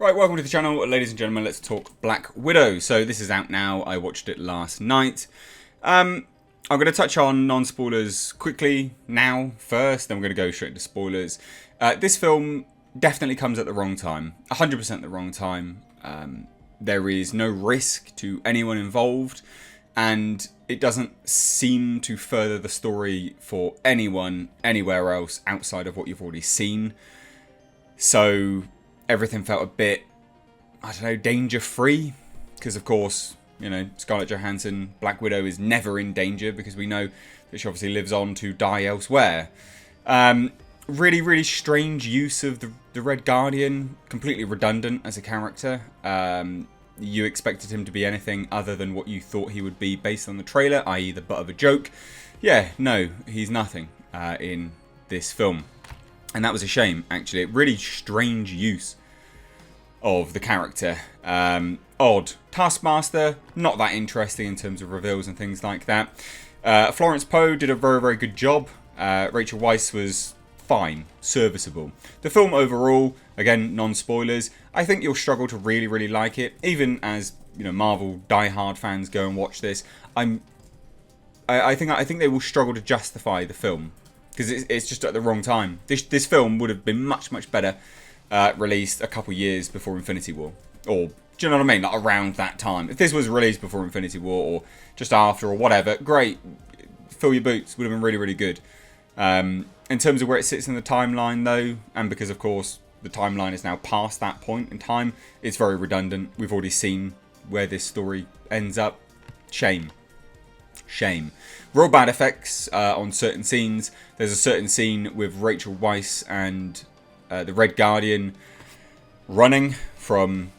Right, welcome to the channel, ladies and gentlemen. Let's talk Black Widow. So this is out now. I watched it last night. I'm going to touch on non-spoilers quickly now first, then we're going to go straight to spoilers. This film definitely comes at the wrong time. 100% the wrong time. There is no risk to anyone involved, and it doesn't seem to further the story for anyone anywhere else outside of what you've already seen. So everything felt a bit, I don't know, danger-free. Because, of course, you know, Scarlett Johansson, Black Widow, is never in danger because we know that she obviously lives on to die elsewhere. Really, really strange use of the Red Guardian. Completely redundant as a character. You expected him to be anything other than what you thought he would be based on the trailer, i.e. the butt of a joke. Yeah, no, he's nothing in this film. And that was a shame, actually. Really strange use of the character. Odd. Taskmaster, not that interesting in terms of reveals and things like that. Florence Poe did a very, very good job. Rachel Weisz was fine, serviceable. The film overall, again, non-spoilers, I think you'll struggle to really, really like it. Even as, you know, Marvel diehard fans go and watch this, I think they will struggle to justify the film. Because it's just at the wrong time. This film would have been much, much better released a couple years before Infinity War. Or, do you know what I mean? Like around that time. If this was released before Infinity War or just after or whatever, great. Fill your boots. Would have been really, really good. In terms of where it sits in the timeline, though, and because, of course, the timeline is now past that point in time, it's very redundant. We've already seen where this story ends up. Shame. Shame. Real bad effects on certain scenes. There's a certain scene with Rachel Weisz and the Red Guardian running from,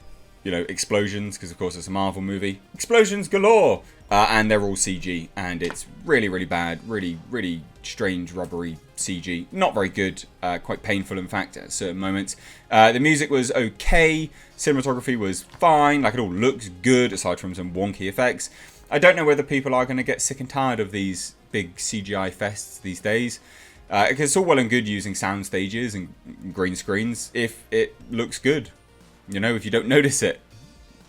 you know, explosions, because of course it's a Marvel movie. Explosions galore! And they're all CG, and it's really, really bad. Really, really strange, rubbery CG. Not very good. Quite painful, in fact, at certain moments. The music was okay. Cinematography was fine. Like, it all looks good, aside from some wonky effects. I don't know whether people are going to get sick and tired of these big CGI fests these days. Because it's all well and good using sound stages and green screens if it looks good. You know, if you don't notice it.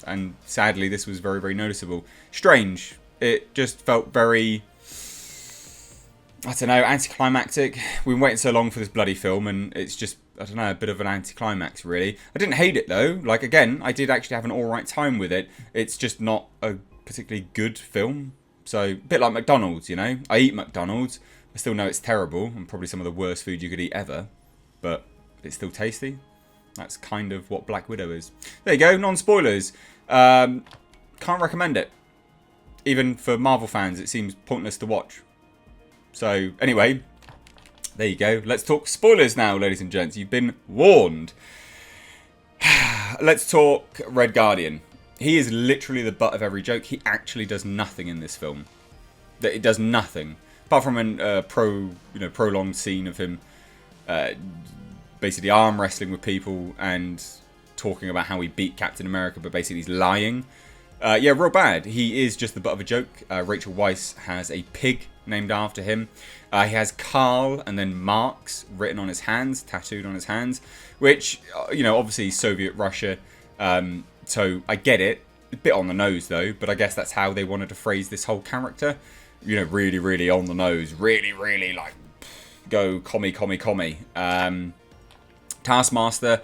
And sadly, this was very, very noticeable. Strange. It just felt very, I don't know, anticlimactic. We've been waiting so long for this bloody film, and it's just, I don't know, a bit of an anticlimax, really. I didn't hate it, though. Like, again, I did actually have an alright time with it. It's just not a particularly good film. So, a bit like McDonald's, you know. I eat McDonald's. I still know it's terrible and probably some of the worst food you could eat ever. But it's still tasty. That's kind of what Black Widow is. There you go, non-spoilers. Can't recommend it. Even for Marvel fans, it seems pointless to watch. So, anyway, there you go. Let's talk spoilers now, ladies and gents. You've been warned. Let's talk Red Guardian. He is literally the butt of every joke. He actually does nothing in this film. It does nothing. Apart from a prolonged scene of him basically arm wrestling with people and talking about how he beat Captain America, but basically he's lying. Yeah, real bad. He is just the butt of a joke. Rachel Weisz has a pig named after him. He has Karl and then Marx written on his hands, tattooed on his hands, which, you know, obviously Soviet Russia. So I get it. A bit on the nose, though, but I guess that's how they wanted to phrase this whole character. You know, really, really on the nose. Really, really, like, go commie. Taskmaster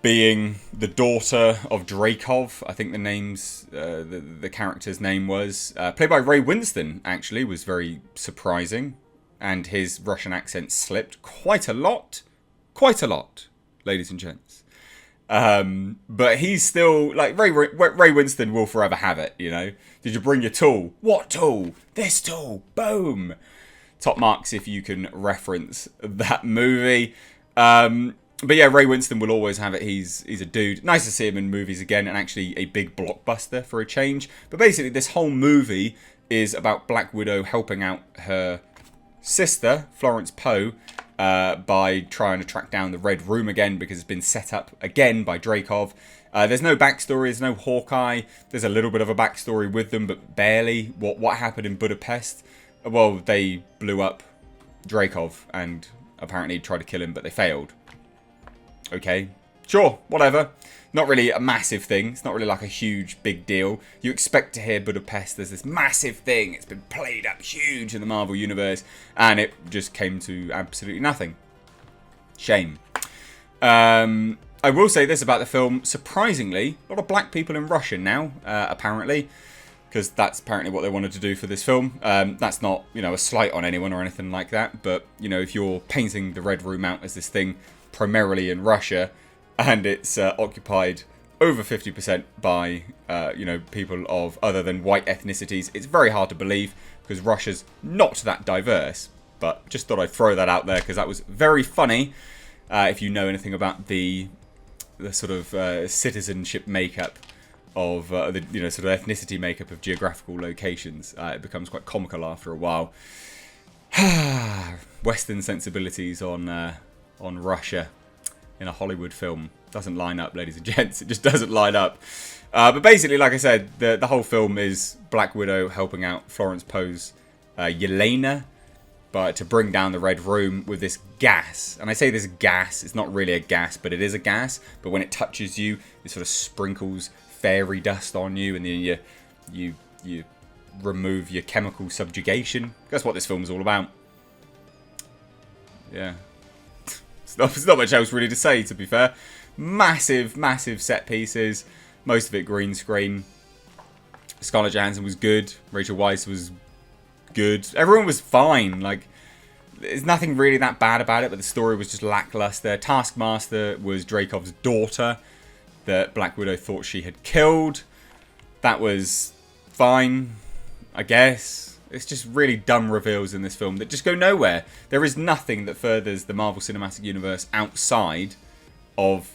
being the daughter of Dreykov, I think the name's the character's name was. Played by Ray Winston, actually, was very surprising. And his Russian accent slipped quite a lot. Quite a lot, ladies and gents. But he's still, like, Ray Winston will forever have it, you know. Did you bring your tool? What tool? This tool. Boom. Top marks if you can reference that movie. But yeah, Ray Winston will always have it. He's a dude. Nice to see him in movies again, and actually a big blockbuster for a change. But basically, this whole movie is about Black Widow helping out her sister, Florence Poe, by trying to track down the Red Room again, because it's been set up again by Dreykov. There's no backstory, there's no Hawkeye. There's a little bit of a backstory with them, but barely. What happened in Budapest? Well, they blew up Dreykov and apparently tried to kill him, but they failed. Okay, Sure, whatever. Not really a massive thing. It's not really like a huge, big deal. You expect to hear Budapest as this massive thing. It's been played up huge in the Marvel Universe. And it just came to absolutely nothing. Shame. I will say this about the film. Surprisingly, a lot of black people in Russia now, apparently. Because that's apparently what they wanted to do for this film. That's not, a slight on anyone or anything like that. But, if you're painting the Red Room out as this thing primarily in Russia, and it's occupied over 50% by, people of other than white ethnicities, it's very hard to believe because Russia's not that diverse. But just thought I'd throw that out there because that was very funny. If you know anything about the sort of citizenship makeup of the sort of ethnicity makeup of geographical locations, it becomes quite comical after a while. Western sensibilities on Russia in a Hollywood film doesn't line up, ladies and gents. It just doesn't line up. But basically, like I said, the whole film is Black Widow helping out Florence Poe's Yelena to bring down the Red Room with this gas. And I say this gas, it's not really a gas, but it is a gas. But when it touches you, it sort of sprinkles fairy dust on you, and then you remove your chemical subjugation. That's what this film is all about. Yeah. There's not much else really to say, to be fair. Massive, massive set pieces. Most of it green screen. Scarlett Johansson was good. Rachel Weisz was good. Everyone was fine. Like, there's nothing really that bad about it, but the story was just lackluster. Taskmaster was Dreykov's daughter that Black Widow thought she had killed. That was fine, I guess. It's just really dumb reveals in this film that just go nowhere. There is nothing that furthers the Marvel Cinematic Universe outside of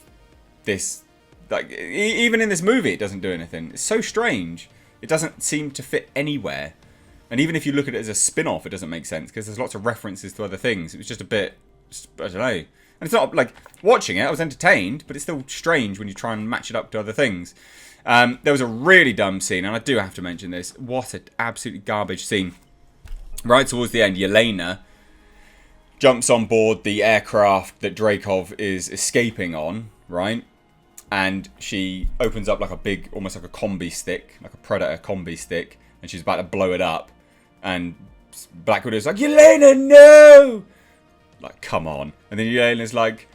this. Like, even in this movie, it doesn't do anything. It's so strange. It doesn't seem to fit anywhere. And even if you look at it as a spin-off, it doesn't make sense because there's lots of references to other things. It was just a bit, I don't know. And it's not like, watching it, I was entertained, but it's still strange when you try and match it up to other things. There was a really dumb scene, and I do have to mention this. What an absolutely garbage scene. Right towards the end, Yelena jumps on board the aircraft that Dreykov is escaping on, right? And she opens up like a big, almost like a combi stick, like a Predator combi stick, and she's about to blow it up. And Black Widow's like, Yelena, no! Like, come on. And then Yelena's like,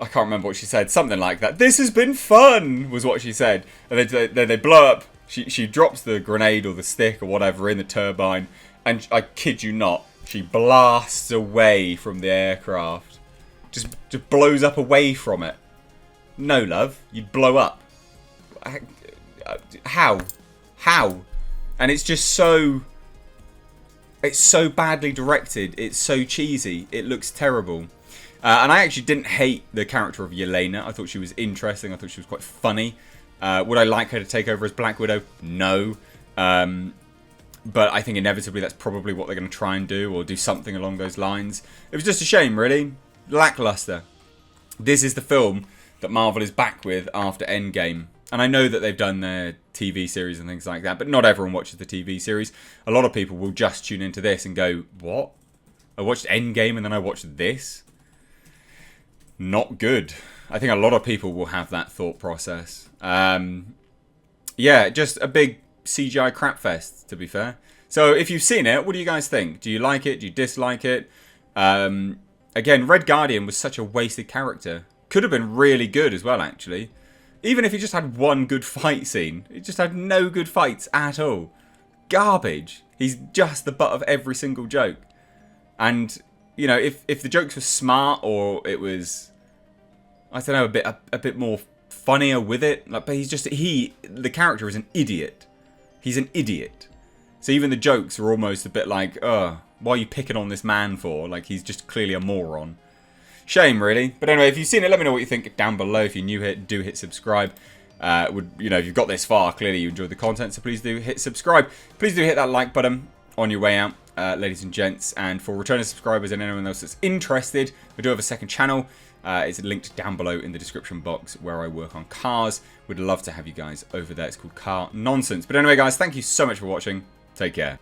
I can't remember what she said. Something like that. This has been fun, was what she said. And then they blow up. She drops the grenade or the stick or whatever in the turbine. And I kid you not, she blasts away from the aircraft. Just blows up away from it. No, love. You'd blow up. How? How? And it's just so... It's so badly directed. It's so cheesy. It looks terrible. And I actually didn't hate the character of Yelena. I thought she was interesting. I thought she was quite funny. Would I like her to take over as Black Widow? No. But I think inevitably that's probably what they're going to try and do, or do something along those lines. It was just a shame, really. Lackluster. This is the film that Marvel is back with after Endgame. And I know that they've done their TV series and things like that, but not everyone watches the TV series. A lot of people will just tune into this and go, what? I watched Endgame and then I watched this? Not good. I think a lot of people will have that thought process. Yeah, just a big CGI crapfest, to be fair. So if you've seen it, what do you guys think? Do you like it? Do you dislike it? Again, Red Guardian was such a wasted character. Could have been really good as well, actually. Even if he just had one good fight scene. He just had no good fights at all. Garbage. He's just the butt of every single joke. And, you know, if the jokes were smart, or it was, I don't know, a bit more funnier with it. Like, but the character is an idiot. He's an idiot. So even the jokes are almost a bit like, why are you picking on this man for? Like, he's just clearly a moron. Shame, really. But anyway, if you've seen it, let me know what you think down below. If you're new here, do hit subscribe. If you've got this far, clearly you enjoyed the content, so please do hit subscribe. Please do hit that like button on your way out, ladies and gents. And for returning subscribers and anyone else that's interested, we do have a second channel. It's linked down below in the description box where I work on cars. We'd love to have you guys over there. It's called Car Nonsense. But anyway, guys, thank you so much for watching. Take care.